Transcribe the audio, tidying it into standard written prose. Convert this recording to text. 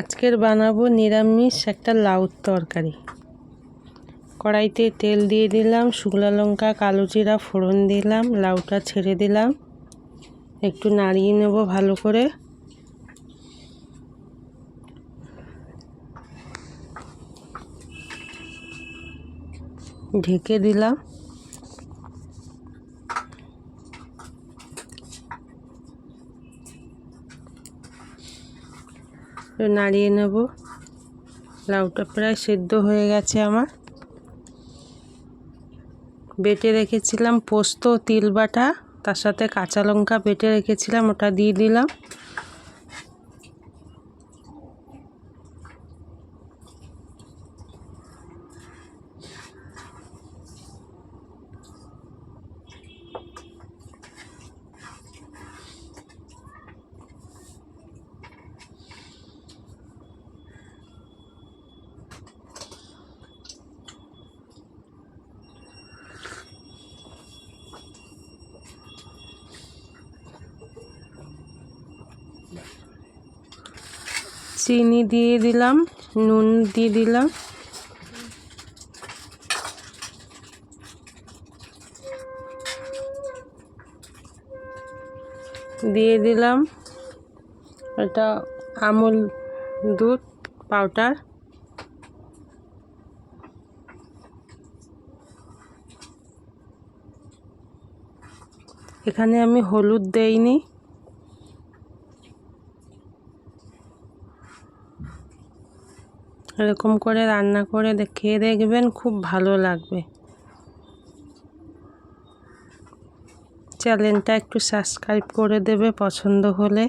আজকের বানাবো নিরামিষ একটা লাউর তরকারি। কড়াইতে তেল দিয়ে দিলাম, শুকনো লঙ্কা কালো জিরা ফোড়ন দিলাম, লাউটা ছেড়ে দিলাম, একটু নাড়িয়ে নেব ভালো করে। ঢেকে দিলাম। নাড়িয়ে নেব। লাউটা প্রায় সেদ্ধ হয়ে গেছে আমার। বেটে রেখেছিলাম পোস্ত তিল বাটা, তার সাথে কাঁচা লঙ্কা বেটে রেখেছিলাম, ওটা দিয়ে দিলাম। চিনি দিয়ে দিলাম, নুন দিয়ে দিলাম, দিয়ে দিলাম এটা আমুল দুধ পাউডার, এখানে আমি হলুদ দেইনি। এরকম করে রান্না করে খেয়ে দেখবেন, খুব ভালো লাগবে। চ্যানেলটা একটু সাবস্ক্রাইব করে দেবে পছন্দ হলে।